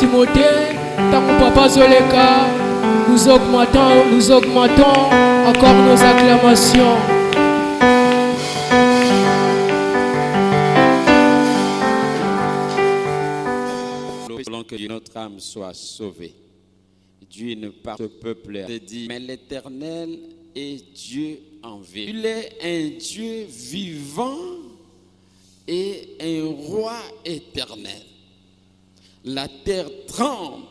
Timothée, tant que papa Zoleka, nous augmentons encore nos acclamations. Voulons que notre âme soit sauvée. Dieu ne parle pas ce peuple. Il dit, mais l'Éternel est Dieu en vérité. Il est un Dieu vivant et un roi éternel. La terre tremble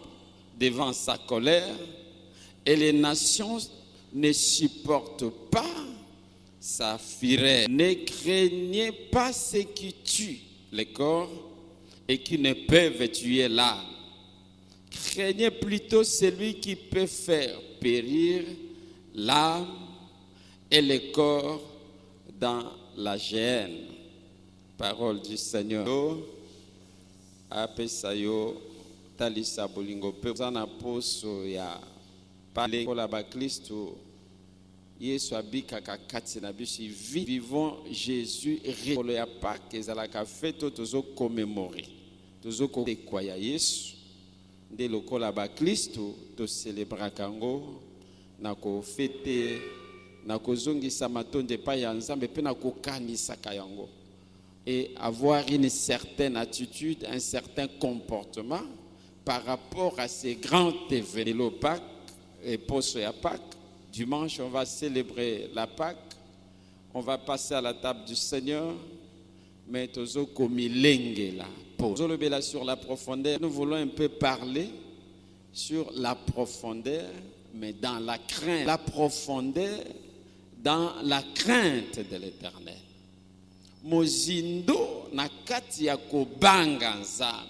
devant sa colère et les nations ne supportent pas sa fureur. Ne craignez pas ceux qui tuent le corps et qui ne peuvent tuer l'âme. Craignez plutôt celui qui peut faire périr l'âme et le corps dans la géhenne. Parole du Seigneur. Apesayo talisa bolingo pe zana poso ya pale kola ba Kristo Yesu abika kakati na biso vivons Jésus rikolo ya Pâques ezalaka fête tozo commémorer tozo ko kwa ya Yesu nde lokola ba Kristo to célébrer kango na ko fête na ko zongisa matonde pa ya Nzambe pe na ko kanisa kayango et avoir une certaine attitude, un certain comportement par rapport à ces grands événements. Pâques et poste à Pâques. Dimanche, on va célébrer la Pâques. On va passer à la table du Seigneur. Mais tozo komi lenge la pause. Sur la profondeur. Nous voulons un peu parler sur la profondeur, mais dans la crainte. La profondeur dans la crainte de l'Éternel. Mozindo na kati ya kobanga Nzambe.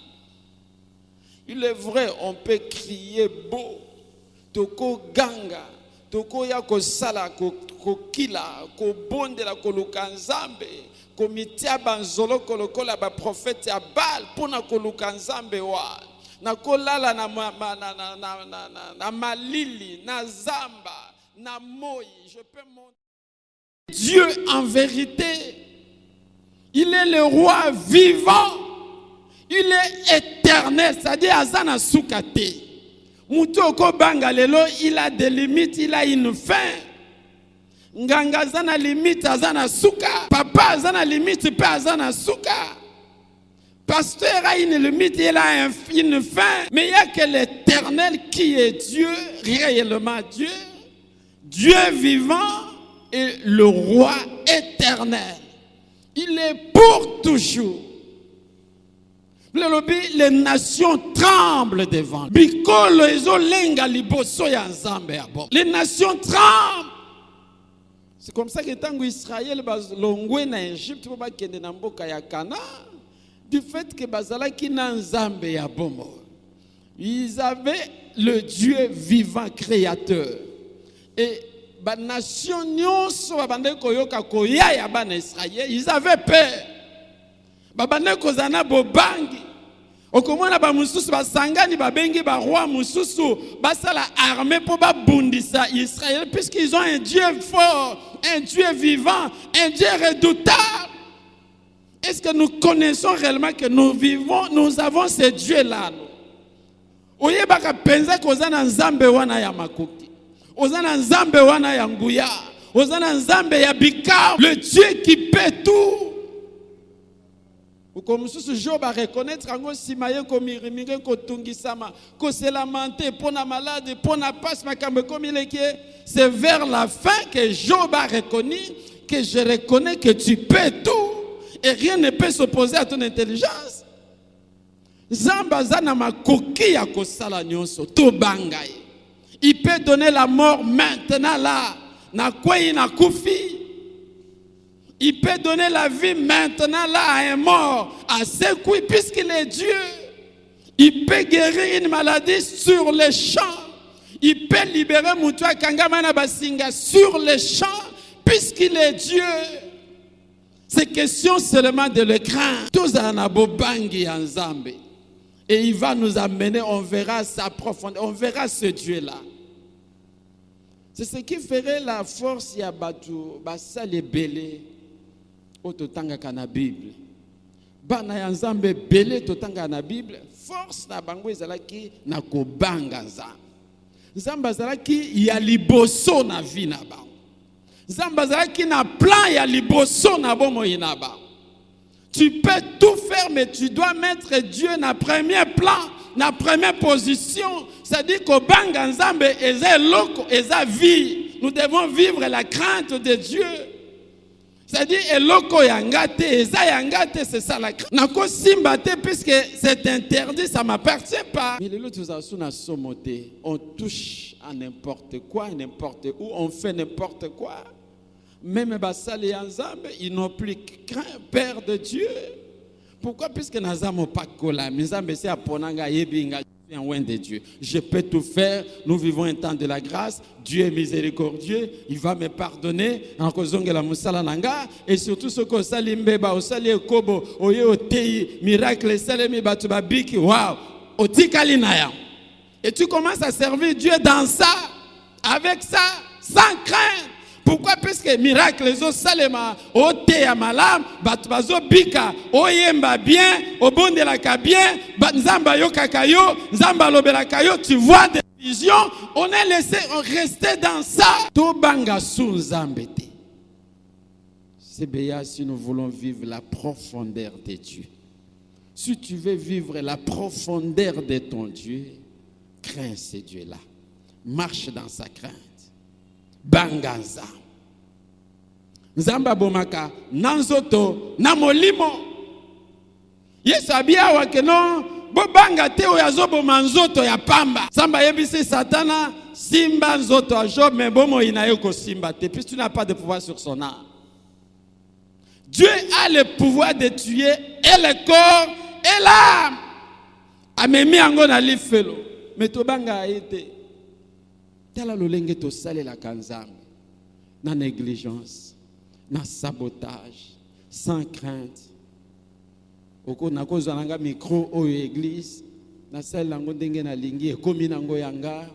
Il est vrai, on peut crier beau, toko ganga, toko ya kosala kokila, kobondela koluka Nzambe, komitia banzolo kolokola ba prophète ya Baal pona koluka Nzambe wa. Na kolala na malili, na zamba, na moi, je peux monter. Dieu en vérité, il est le roi vivant. Il est éternel. C'est-à-dire, Azana Soukate. Moutoko Bangalelo, il a des limites, il a une fin. Nganga Zana limite, Azana Souka. Papa Azana limite, pas Azana Souka. Pasteur a une limite, il a une fin. Mais il n'y a que l'éternel qui est Dieu, réellement Dieu. Dieu vivant et le roi éternel. Il est pour toujours. Les nations tremblent devant lui. Les nations tremblent. C'est comme ça que tant Israël longwe na Égypte pour bakende na mboka ya Kana du fait que bazala ki na Nzambe ya bomo. Ils avaient le Dieu vivant créateur. Et ba nation nyonso babande koyoka koya ya bana Israël, ils avaient peur. Babande kozana bobangi. Okomona ba mususu basangani babengi ba roi mususu basala armée pour ba bundisa Israël puisqu'ils ont un Dieu fort, un Dieu vivant, un Dieu redoutable. Est-ce que nous connaissons réellement que nous avons ce Dieu là? Oyebaka penza kozana Nzambe wana ya makoki. Ozana Nzambe wana ya nguya. Ozana Nzambe ya bika, le Dieu qui peut tout. Comme ce Job a reconnaître ngo simaye komirimire kotungisama, ko se lamenter pour na malade, pour na passe makambe comme il est. C'est vers la fin que Job a reconnu que je reconnais que tu peux tout et rien ne peut s'opposer à ton intelligence. Zamba zana makoki ya kosala nyonso to bangai. Il peut donner la mort maintenant là. Na kwei na kufi. Il peut donner la vie maintenant là à un mort. À ce coup, puisqu'il est Dieu. Il peut guérir une maladie sur les champs. Il peut libérer Moutoua Kangamana Basinga sur les champs. Puisqu'il est Dieu. C'est question seulement de le craindre. Tous en abobangi en Zambé. Et il va nous amener, on verra sa profondeur, on verra ce Dieu-là. C'est ce qui ferait la force ya batu, basa les belé, au totanga kana Bible. bana ya nzambe belé totanga na Bible, force na bango ezalaki na kobanga nzambe. Nzambe azalaki ya liboso na vie na bango. Nzambe azalaki na plan ya liboso na bomoi na bango. Tu peux tout faire, mais tu dois mettre Dieu na premier plan, na première position. C'est-à-dire que banga nzambe eza loko, eza vie. Nous devons vivre la crainte de Dieu. C'est-à-dire eloko yangate, eza yangate, c'est ça la crainte. Nako simbate puisque c'est interdit, ça m'appartient pas. Mais les autres na somoté, on touche à n'importe quoi, n'importe où, on fait n'importe quoi. Même basali nzambe, ils n'ont plus craint, Père de Dieu. Pourquoi? Puisque nazamo pas kola, nzambe c'est aponanga yebinga loin de Dieu. Je peux tout faire. Nous vivons un temps de la grâce. Dieu est miséricordieux. Il va me pardonner. Et surtout ce que Salimbeba, Osali Kobo, Oye Otei, miracle, Salemi Batubabiki, waouh, Otikalinaya. Et tu commences à servir Dieu dans ça, avec ça, sans crainte. Pourquoi? Parce que miracle, les autres salema, ote ya malam, batbazo bika, oyemba bien, obonde la ka bien, nzamba yo kakayo, nzamba lobela kayo, tu vois des visions, on est laissé, on restait dans ça. To banga sou nzambete. C'est bien si nous voulons vivre la profondeur de Dieu. Si tu veux vivre la profondeur de ton Dieu, crains ce Dieu-là. Marche dans sa crainte. Banganza nzamba bomaka nanzoto na molimo Yesu abia wakeno bo banga te oyazo boma nzoto ya pamba samba yebisi satana simba nzoto a Job mais bomo inayo ko simba te puisque tu n'as pas de pouvoir sur son âme. Dieu a le pouvoir de tuer et le corps et l'âme. Amemi ango na lifelo mais to banga ete tala lolenge to sale la kanzambe na négligence na sabotage sans crainte oko nakozwa nanga micro oyo église na sale lango ndenge na lingi ekomi nango yanga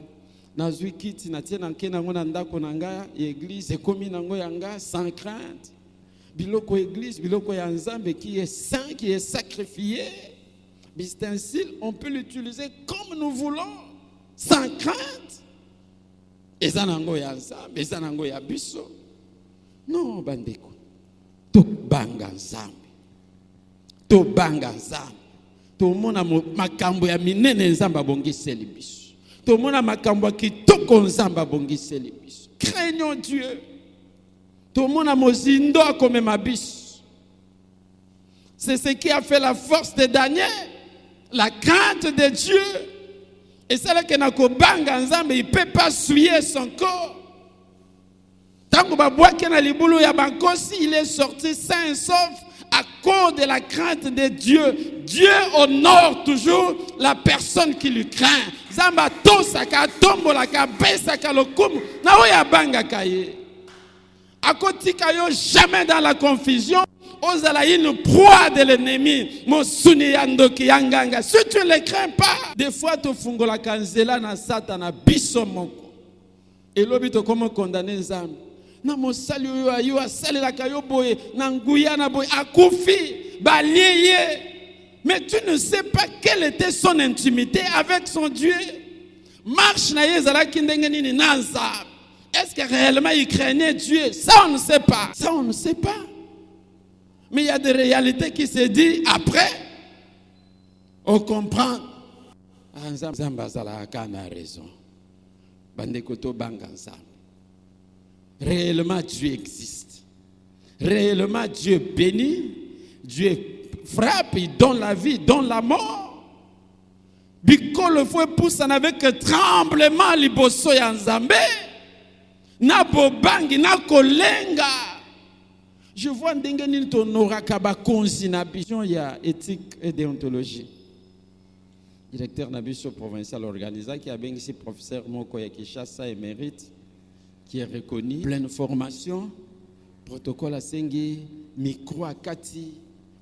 nazwi kiti na tie nanke nango na ndako nanga église ekomi nango yanga sans crainte biloko église biloko ya nzambe qui est saint qui est sacrifié bistensil on peut l'utiliser comme nous voulons sans crainte. Ezanango ya nzambe, ezanango ya biso. Non, bandeko. To banga nzambe. To banga nzambe. To mona makambo ya minene nzamba bongiseli biso. To mona makambo kitoko nzamba bongiseli biso. Craignons Dieu. To mona mozindo akomema biso. C'est ce qui a fait la force de Daniel. La crainte de Dieu. Et c'est là que nakobanga nzambe il peut pas souiller son corps. Tango babwaki na libulu ya bankosi il est sorti sain et sauf à cause de la crainte de Dieu. Dieu honore toujours la personne qui lui craint. Zamba tosaka tombola ka besaka lokumu na oya banga kaye. Akotika yo jamais dans la confusion. Ozala une proie de l'ennemi. Mosuni yandoki yanganga. Si tu ne le crains pas, des fois tu fungola kanzela na satana biso moko. Et lobi to comment condamner nzambe. Na mosali yo ayo asali la kayo boye na nguya na boye akufi baliye. Mais tu ne sais pas quelle était son intimité avec son Dieu. Marche na yezala kindenge nini nanza. Est-ce que réellement il craignait Dieu? Ça on ne sait pas. Ça on ne sait pas. Mais il y a des réalités qui se disent après. On comprend. Zambazala a raison. Bandekoto Banganza. Réellement Dieu existe. Réellement Dieu bénit. Dieu frappe, il donne la vie, donne la mort. Biko le feu pousse avec tremblement liboso ya nzambe. Na bobangi na kolenga. Je vois ndengeni tonora kaba konzi na vision ya éthique et déontologie. Directeur Nabiso provincial organisé qui a bien ici professeur Moko ya Kinshasa émérite qui est reconnu pleine formation protocole à Sengi micro à Kati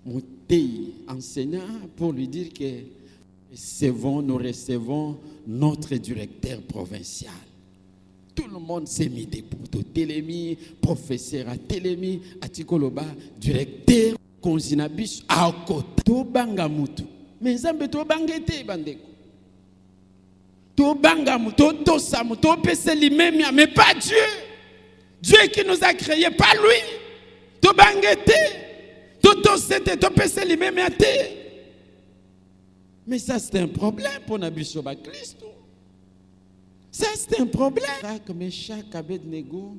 Moutei enseignant pour lui dire que nous recevons notre directeur provincial. Tout le monde s'est mis debout. Télémi, professeur à Télémi, à Tikoloba, directeur mokonzi na biso akota tobanga mutu mais nzambe tobanga te bandeko tobanga mutu tosa mutu topesa limemia mais pas Dieu qui nous a créés, pas lui tobanga te totosete topesa limemia te. Mais ça c'est un problème pour na biso ba Kristo. Ça c'est un problème. Mais chaque Abednego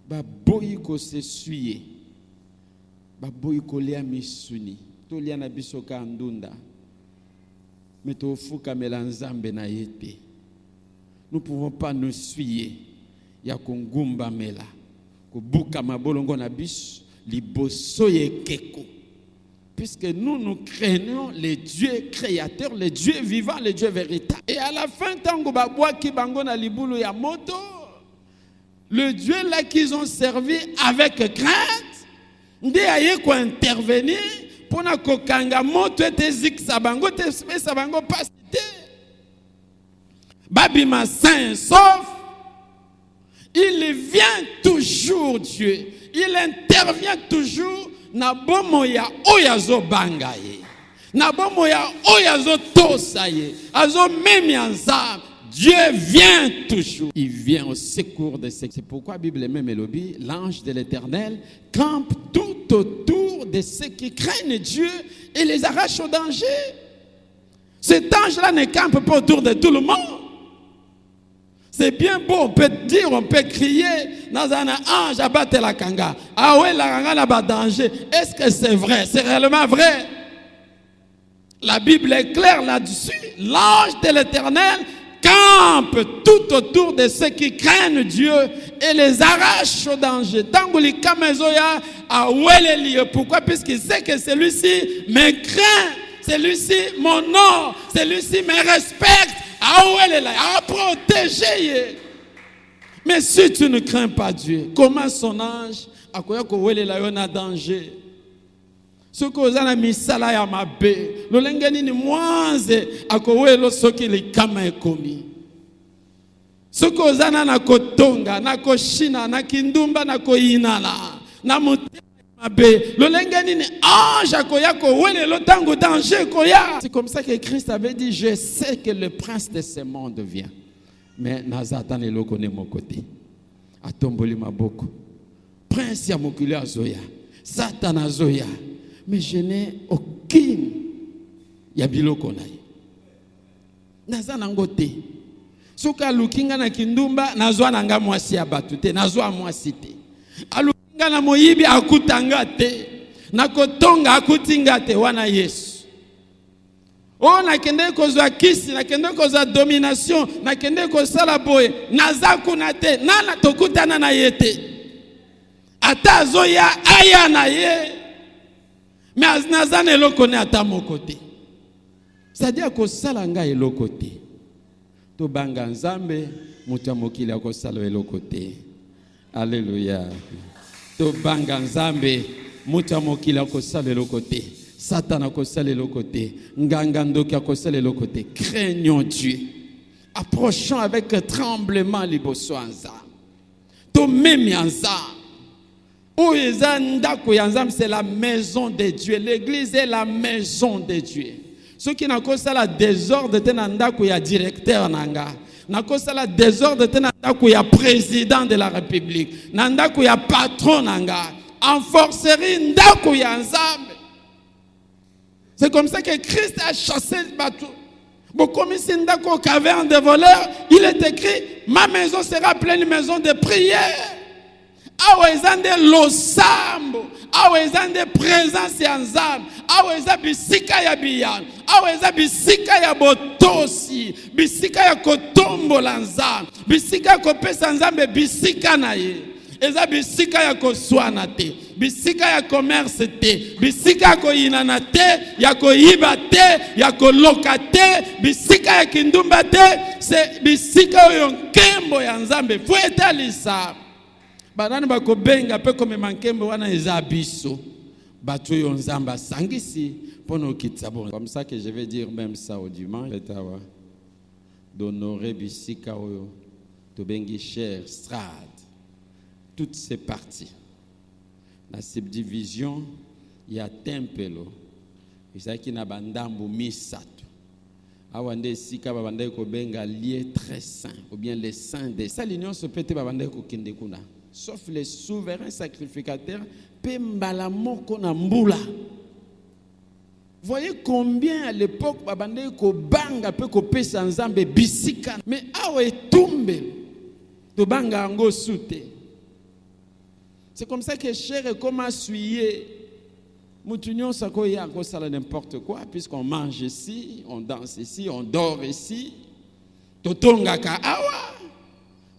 ba boyi ko se suye. Ba boyi ko lia misuni. To lia na biso ka ndunda. Mais to fuka melanzambe na yete. Nous ne pouvons pas nous suyer. Ya kongumba mela. Ko buka mabolongo na biso liboso yekeko. Puisque nous craignons le Dieu créateur, le Dieu vivant, le Dieu véritable. Et à la fin, tango babwa ki bango na libulu ya moto, le Dieu là qu'ils ont servi avec crainte, nde aye ko intervenir pour na kokanga moto ete ziksa bango te pesa bango pasite. Babima saint sauf, il vient toujours Dieu, il intervient toujours. Na bomo ya oyazo bangaye na bomo ya oyazo tosaye azo memi ensemble. Dieu vient toujours, il vient au secours de ceux. C'est pourquoi la Bible même elobi, l'ange de l'Éternel campe tout autour de ceux qui craignent Dieu et les arrache au danger. Cet ange-là ne campe pas autour de tout le monde. C'est bien beau, on peut dire, on peut crier dans un ange à battre la kanga. Ah ouais, la kanga n'a pas de danger. Est-ce que c'est vrai? C'est réellement vrai? La Bible est claire là-dessus. L'ange de l'Éternel campe tout autour de ceux qui craignent Dieu et les arrache au danger. Pourquoi? Puisqu'il sait que celui-ci me craint, celui-ci m'honore, celui-ci me respecte. À protéger. Mais si tu ne crains pas Dieu, comment son ange a un danger? Ce que vous avez mis ça là, ma bé, le lengani ni mwanze akowelo soki li kama ekomi. Ce que vous avez na kotonga, na koshina, na kindumba, na koinala, na mutema. C'est comme ça que Christ avait dit, je sais que le prince de ce monde vient. Mais Nazatan est là connaît mon côté. Atomboli maboko. Prince ya mokili azoya. Satan azoya. Mais je n'ai aucune yabiloko naye. Nazana ngote. Soka lukinga na kindumba nazwa nanga mwasi ya batute, nazwa mwasi te. Na moyibi akutanga te na kotonga akutinga te wana Yesu. O na kende kozwa kisi na kende kozwa domination na kende kozala boye naza kuna te nana tokutana na yete ata zoya aya na ye mais naza ne lokone ata mokote. C'est-à-dire ko sala nga elokote to banga nzambe mutu mokili akosala elokote. Alléluia. To banga nzambe muta mokili akosala elokote, Satan akosala elokote, nganga ndoki akosala elokote. Craignons Dieu, approchons avec tremblement liboso nzambe, to memi nzambe. O eza ndako ya nzambe, c'est la maison de Dieu. L'église est la maison de Dieu. Ceux qui nakosala désordre te na ndako ya directeur nanga, nakosala désordre te na ndako ya président de la République, na ndako ya patron nanga, enforcerie ndako ya nzambe. C'est comme ça que Christ a chassé le bateau. Bon, comme ici ndako caverne de voleurs, il est écrit, ma maison sera pleine de maisons de prière. Awezande losambo, awezande présence ya nzambe, aweza bisika ya biyano, aweza bisika ya botosi, bisika ya kotombola nzambe, bisika ya kopesa nzambe bisika na ye. Eza bisika ya koswana te, bisika ya commerce te, bisika ya koyinana te, ya koyiba te, ya koloka te, bisika ya kindumba te, c'est bisika oyo nkembo ya nzambe fuetalisa. Banani bako benga pe kome mankembo wana eza biso. Batu yo nzamba sangisi pono kitsabo. Comme ça que je vais dire même ça au dimanche. D'honorer bisika oyo to bengi cher strade. Toutes ces parties. La subdivision ya tempelo ezaki na bandambu misato awa nde esika babandaki kobenga lieu très saint ou bien les saints des saints l'union se peut babandaki kokende kuna sauf les souverains sacrificateurs pe mbala moko na mbula. Voyez combien à l'époque babandaki kobanga pe kopesa nzambe bisika mais awa etumbe to banga ngo sute. C'est comme ça que cher comment suyer Moutounion sakoya ko sala n'importe quoi puisqu'on mange ici, on danse ici, on dort ici. Totonga ka awa.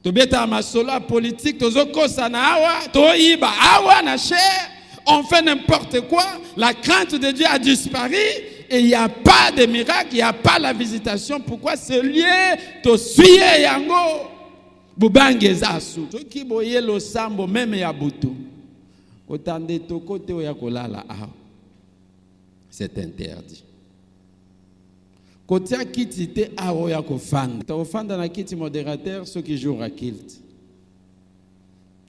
Tobeta masola politique tozoko sana awa, toiba awa na cher. On fait n'importe quoi, la crainte de Dieu a disparu et il n'y a pas de miracle, il n'y a pas la visitation. Pourquoi ce lieu to suyer yango? Bubange zasu. Toki boye lo sambo meme ya butu. Otande toko te oya kolala ah. C'est interdit. Kotia kiti te a oya kofanda. To ofanda na kiti modérateur ceux qui jouent à kilt.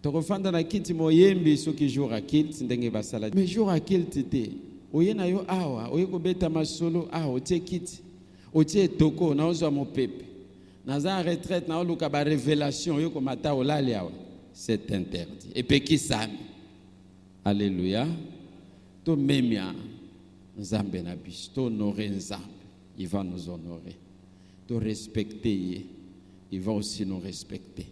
To ofanda na kiti moyembi ceux qui jouent à kilt ndenge basala. Mais jouent à kilt te. Oye na yo awa, oye ko beta masolo ah otie kiti. Otie toko na ozo mo pepe. Naza retraite na oluka ba révélation yo ko mata olali awa. C'est interdit. Et pe ki sami. Alléluia. To memia nzambe na biso, to honorer nzambe, il va nous honorer. To respecter, il va aussi nous respecter.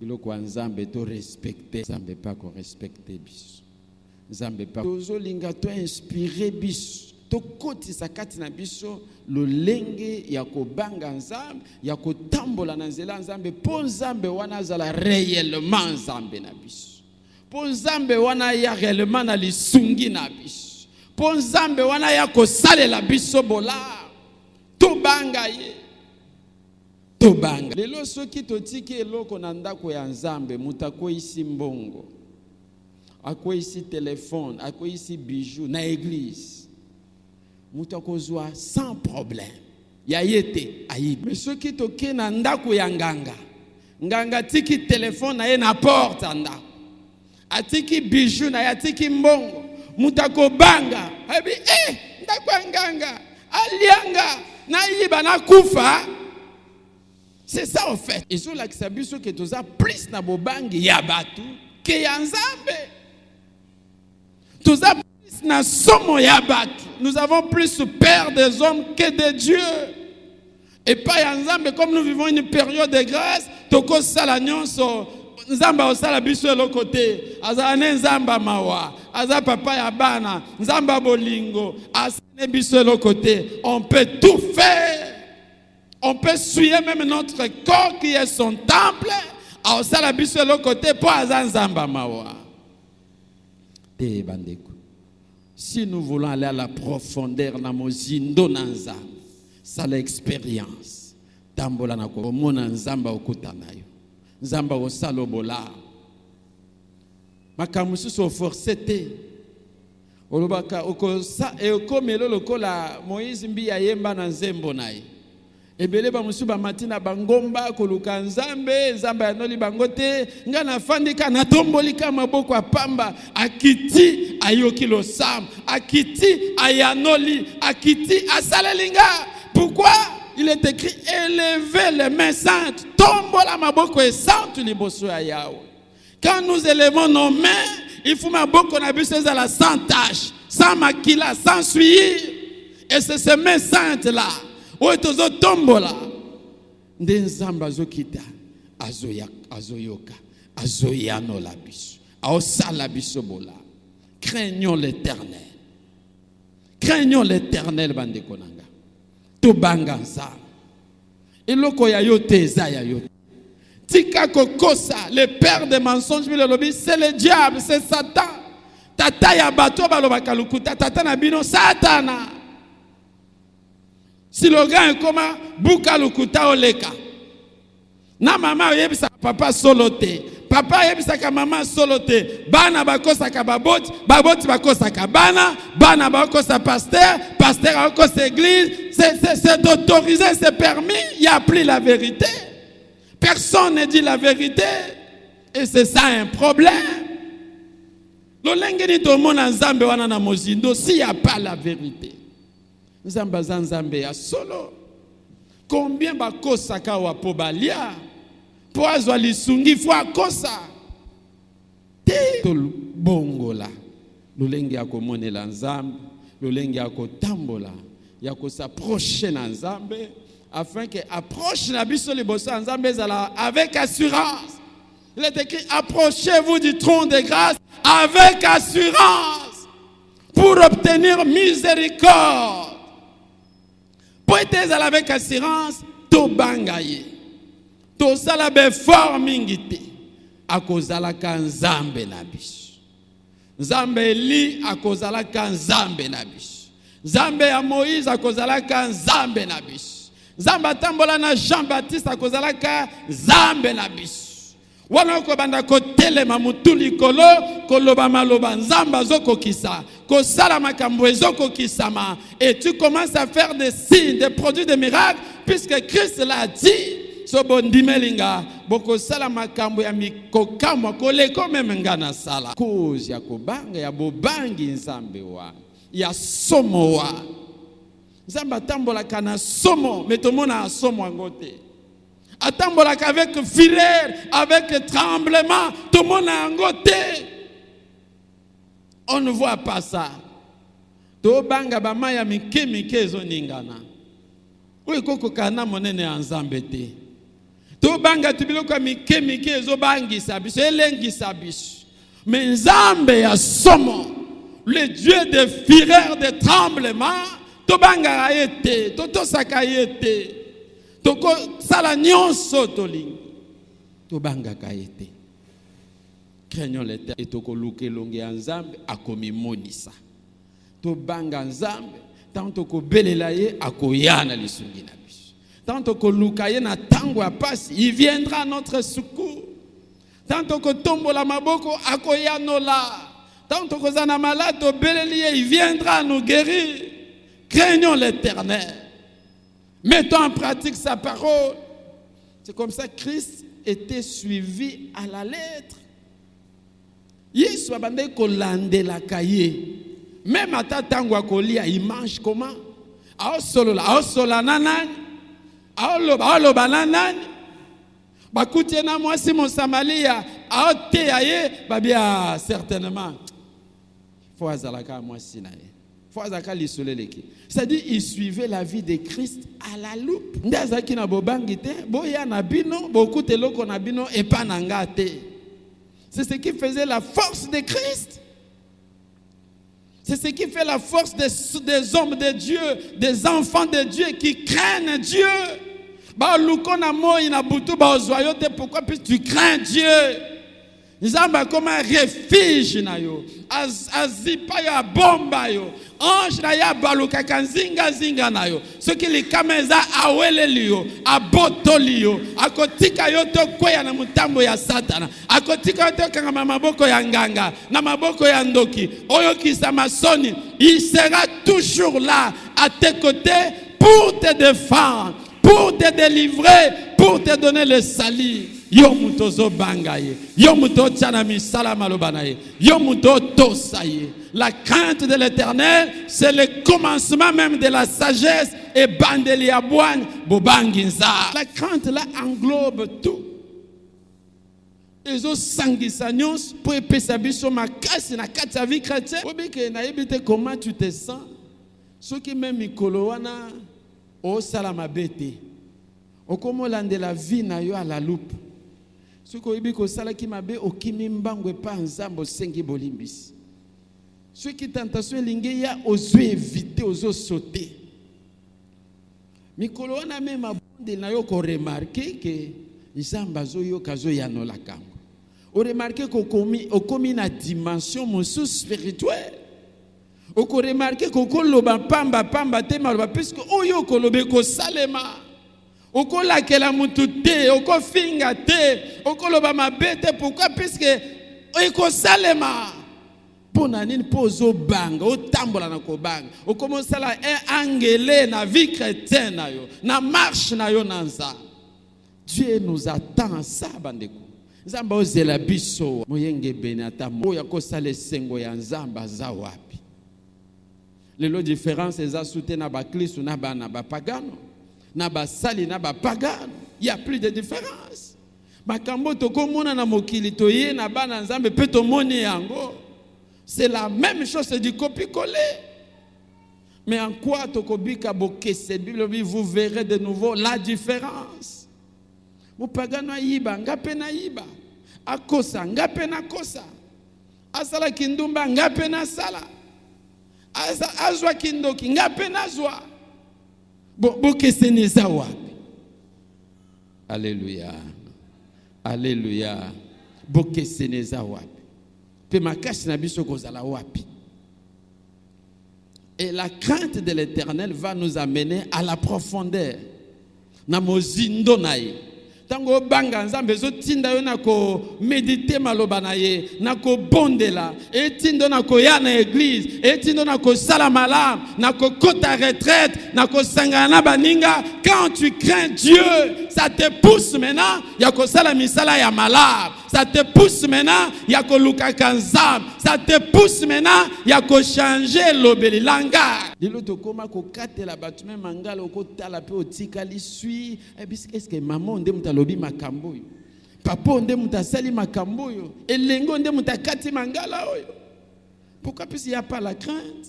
Biloko nzambe to respecter, nzambe pas ko respecter biso. Nzambe pas tozo linga to inspirer biso. To koti sakati na biso lolenge ya kobanga nzambe, ya kotambola na nzela nzambe, po nzambe wana zala réellement nzambe na biso. Po nzambe wana ya réellement na lisungi na biso. Po nzambe wana ya kosalela biso bola. Tobanga ye. Tobanga. Lelo soki totiki eloko na ndako ya nzambe, mutako isi mbongo. Ako isi téléphone, ako isi bijou na église. Mutako zwa sans problème. Ya yete ayi. Mais soki toke na ndako ya nganga. Nganga tiki téléphone na ye na porte ndako. Atiki bijou na yatiki mbongo mutako banga abi ndako nganga alianga na yiba na kufa. C'est ça en fait. Et sur l'axabiso que toza plus na bobangi ya batu ke ya nzambe. Toza plus na somo ya batu. Nous avons plus peur des hommes que de Dieu. Et pas ya nzambe comme nous vivons une période de grâce, toko sala nyonso nzamba osala biso eloko te azala ne nzamba mawa aza papa ya bana nzamba bolingo asane biso eloko te. On peut tout faire, on peut souiller même notre corps qui est son temple osala biso eloko te po aza nzamba mawa te bandeko. Si nous voulons aller à la profondeur na mozindo na nzamba ça l'expérience tambola na ko mona nzamba okutana yo nzamba osalo bola makamusu so forcé te olobaka okosa e okomelo lokola Moïse mbi ya yemba na nzembo naye ebele ba musu ba matina bangomba koluka nzambe nzamba yanoli bango te nga na fandika na tombolika maboko apamba akiti ayoki lo sam akiti ayanoli akiti asalelinga. Pourquoi? Il est écrit élevez les mains saintes, tombola maboko et sainte liboso ya Yahweh. Quand nous élevons nos mains, il faut maboko na biso à la sans tache, sans makila, sans suie. Et c'est ces mains saintes là. Où tozo tombola. Ndenzamba zokita azoyoka azoyano la biso. Aosala biso bola. Craignons l'Éternel. Craignons l'Éternel bandeko nanga. Tobanga nzambe. Eloko ya yo te eza ya yo. Tika kokosa, le père des mensonges, c'est le diable, c'est Satan. Tata ya bato balobaka lukuta, tata na bino Satana. Slogan est comme buka lukuta oleka. Na mama yebisa papa solote. Papa yebisa mama solote. Bana bakosa ka baboti, baboti bakosa ka bana, bana bakosa pasteur, pasteur bakosa église. C'est autorisé, c'est permis, il n'y a plus la vérité. Personne ne dit la vérité. Et c'est ça un problème. Lolenge ni tomona nzambe wana na mozindo s'il y a pas la vérité. Nzamba nzambe ya solo. Combien bakosaka wa pobalia? Po azwa lisungi fo akosa. Te bongola. Lolenge ya komonela nzambe, lolenge ya kotambola, ya s'approcher na nzambe afin que approche na biso liboso nzambe zala avec assurance. Il est écrit approchez-vous du trône de grâce avec assurance pour obtenir miséricorde. Pour être avec assurance, to bangaye. To salabe fort mingite. Akozala kanzambe na biso. Nzambe Eli akozala kanzambe na biso. Nzambe ya Moïse akozala kanzambe na biso. Nzambe atambola na Jean-Baptiste akozala kanzambe na biso. Wana ko banda ko telema mutuli kolo koloba maloba nzamba zoko kisa ko sala makambo ezoko kisama et tu commences à faire des signes, des produits, des miracles puisque Christ l'a dit. So bondimelinga boko sala makambo ya mikokamo koleko memengana sala cause ya kobanga ya bobangi nzambe wa ya somo wa nzamba tambola kana somo metomona somo ngote. Atambola avec fureur, avec tremblement, tout le monde a ngoté. On ne voit pas ça. To banga ba maya mike zo ningana. Oyi koko kana monene anzambe te. To banga tubiloko mike zo bangi sabiso elengi sabiso. Mais nzambe ya somo, le Dieu de fureur, de tremblement, to banga ayete, to sakayete. Toko sala nyonso tolingi tobanga kaete. Craignons l'Éternel et toko luke longe nzambe akomi monisa. Tobanga nzambe tant toko belela ye akoyana lisungi na biso. Tant toko luka ye na tango ya pasi, il viendra à notre secours. Tant toko tombola maboko akoyanola. Tant toko zana malade beleli ye, il viendra nous guérir. Craignons l'Éternel. Mettons en pratique sa parole. C'est comme ça que Christ était suivi à la lettre. Yesu abande kolande la kaye. Même à tatangwa kolia, il mange comment? Ao solo nanani? Ao bananani? Bakuti na mwasi mon Samaria, ao te aye, babia certainement. Faut azalaka mwasi na ye. C'est-à-dire, il suivait la vie de Christ à la loupe. C'est ce qui faisait la force de Christ. C'est ce qui fait la force des hommes de Dieu, des enfants de Dieu qui craignent Dieu. Pourquoi tu crains Dieu? Nzamba comme un refuge na yo azipa ya bomba yo ange na ya baluka kanzinga zinga na yo soki likameza aweleli yo abotoli yo akotika yo to kweya na mutambo ya satana akotika yo to kanga maboko ya nganga na maboko ya ndoki oyo kisa masoni. Il sera toujours là à tes côtés pour te défendre, pour te délivrer, pour te donner le salut. Yo mutozo bangaye, yo muto tchanami salamalobanay, yo muto tosaye. La crainte de l'Éternel, c'est le commencement même de la sagesse et bandeli abouane bobanginza. La crainte là englobe tout. Ezo sangisanyos pour epesa biso makasi na kati ya vie chrétienne. Obike na yebite comment tu te sens. Soki même mikolo wana o salama bete. Okomo lande la vie na yo à la loupe. Ce qui est salaki mabe okimi mbangwe pa nzambo sengi bolimbisi. Ce qui tentation lingi ya ozo éviter ozo sauter. Mikolo wana même abonde na yo ko remarquer que nzamba zo yo kazo ya no la kango. O remarquer ko komi na dimension mosu spirituelle. O ko remarquer ko loba pamba te maloba puisque oyo ko lobe ko salema. Oko la ke la mutu te, oko finga te, oko loba mabete, pourquoi? Puisque eko salema. Pona nini pozo banga, o tambola na ko banga. Oko monsala angele na vie chrétienne na yo, na marche na yo nanza. Dieu nous attend ça bandeko. Nzambe ozela biso moyenge beni ata moya kosala esengo ya Nzambe aza wapi. Lelo différence eza soute na bakristo na bana bapagano na basali na bapagano. Il y a plus de différence. Makambo tokomona na mokili toye na bana Nzambe pe tomoni yango. C'est la même chose, c'est du copier-coller. Mais en quoi tokobika bokese Bible, vous verrez de nouveau la différence. Mupagano yiba ngape na yiba. Akosa ngape na kosa. Asala kindumba ngape na sala. Azwa kindoki ngape na zwa. Bokese neza wapi. Alléluia. Alléluia. Bokese neza wapi. Pe makasi na biso kozala wapi. Et la crainte de l'Éternel va nous amener à la profondeur. Na mozindo na ye. Tango banga Nzambe zo tinda yo na ko méditer maloba na ye, na ko bondela, et tindo na ko ya na église, et tindo na ko sala malam, na ko kota retraite, na ko sangana baninga. Quand tu crains Dieu, ça te pousse maintenant ya ko sala misala ya malam. Ça te pousse maintenant ya ko luka kanzam. Ça te pousse maintenant ya ko changer lobeli langa. Dilo to koma ko katela batume mangala ko tala pe otika li sui. Est-ce que maman nde mutalobi makambo yo? Papa nde mutasali makambo yo? Elengo nde mutakati mangala oyo? Pourquoi puisqu'il n'y a pas la crainte?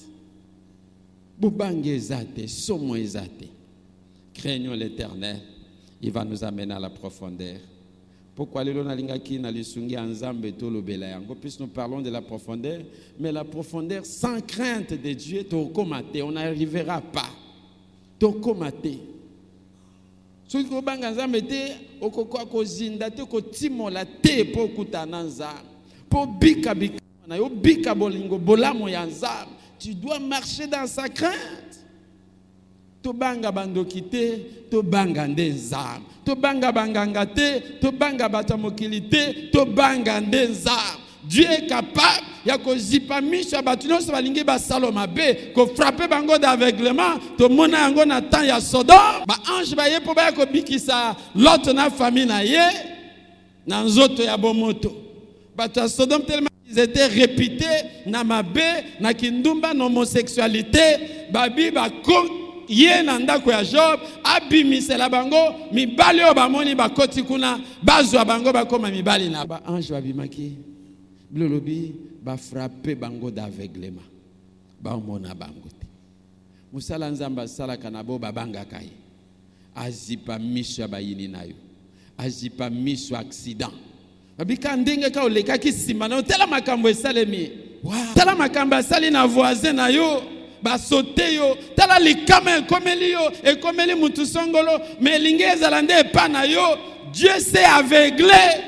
Bubange ezate, somo ezate. Craignons l'Éternel, il va nous amener à la profondeur. Pourquoi les lonalingaki na lisungi Nzambe to lobela yango? Puisque nous parlons de la profondeur, mais la profondeur sans crainte de Dieu, tokomate, on n'arrivera pas. Tokomate. Ce qui banga Nzambe te okoko kozinda te ko timola te po kutana Nzambe. Po bika bika na yo bika bolingo bolamo ya Nzambe. Tu dois marcher dans sa crainte. Tobanga bandoki te, tobanga nde Nzambe. Tobanga banganga te, tobanga batamokili te, tobanga nde Nzambe. Dieu est capable ya ko zipa misha batu nyonso balingi basalo mabe ko frapper bango d'aveuglement to mona yango na temps ya Sodome. Ba ange ba ye po ba ko bikisa Lot na famille na ye na nzoto ya bomoto. Batu ya Sodome tellement ils étaient réputés na mabe na kindumba na homosexualité babi ba ye na ndako ya Job abimisela bango mibali oyo bamoni bakoti kuna bazwa bango bakoma mibali na ba ange babimaki bilolobi ba frapper bango d'aveuglement ba mona bango te musala Nzambe asalaka na bo babangaka ye azipa miso ya bayini na yo azipa miso accident babika ndenge ka olekaki nsima na yo tala makambo esalemi tala makambo asali na voisin na yo basote yo tala likama ekomeli yo ekomeli mutu songolo mais linge ezala nde epa na yo. Dieu s'est aveuglé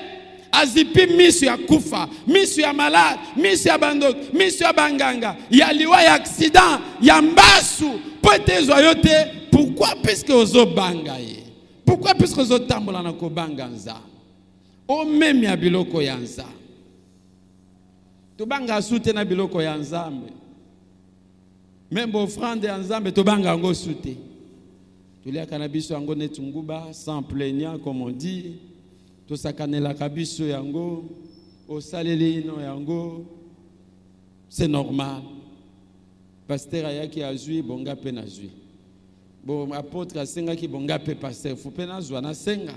azipi miso ya kufa miso ya malade miso ya bandoki miso ya banganga ya liwa ya accident ya mbasu po ete ezwa yo te. Pourquoi? Puisque ozobanga ye. Pourquoi? Puisque ozotambola na kobanga Nzambe omemi ya biloko ya Nzambe. Tobanga asute na biloko ya Nzambe. Même offrande ya Nzambe tobanga ngo sute. Tuliaka na biso yango netunguba sans plaignant comme on dit. Tosakanela kabiso yango osaleli no yango. C'est normal. Pasteur ayaki azui bonga pe na zui. Bon apôtre asenga ki bonga pe pasteur fu pe na zwa na senga.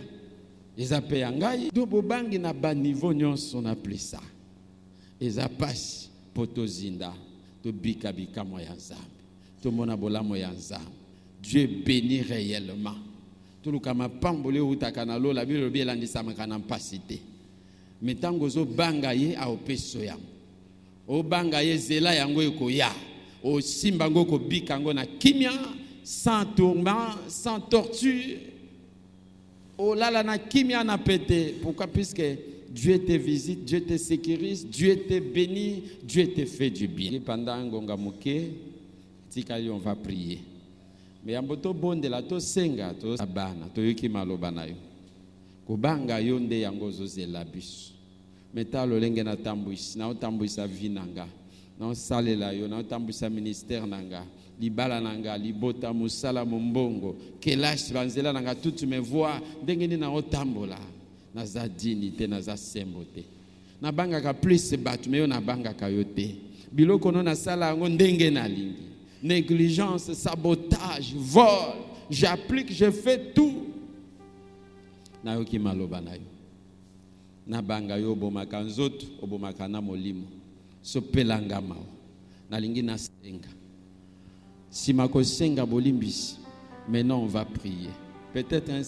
Eza pe yangai do bobangi na ba niveau nyonso na plisa. Eza pasi potozinda. To bika bika moya Nzambe. To mona bolamo ya Nzambe. Dieu bénit réellement. To lukama pambole utaka na lola bilo bielandisa makana mpasite. Metango zo banga ye a opeso yango. O banga ye zela yango ekoya. O simba ngo ko bika ngo na kimia sans tourment, sans torture. O lala na kimia na pété. Pourquoi? Puisque Dieu te visite, Dieu te sécurise, Dieu te bénit, Dieu te fait du bien. Pendant ngonga muke, tikali on va prier. Mais amboto bonde la to senga to abana to yuki maloba na yo. Kubanga yonde yango zozela biso. Meta lolenge na tambuisi, na otambuisa vinanga. Na osalela yo, na otambuisa ministère nanga. Libala nanga, libota musala mumbongo. Kelash banzela nanga tutu me voix, ndenge ni na otambola. naza dignité naza sembo te nabangaka plus bato me yo nabangaka yo te biloko no nasala yango ndenge nalingi négligence sabotage vol j'applique je fais tout nayoki maloba na yo nabanga yo obomaka nzoto obomaka na molimo sopelanga mawa nalingi nasenga sima kosenga bolimbisi maintenant on va prier peut-être un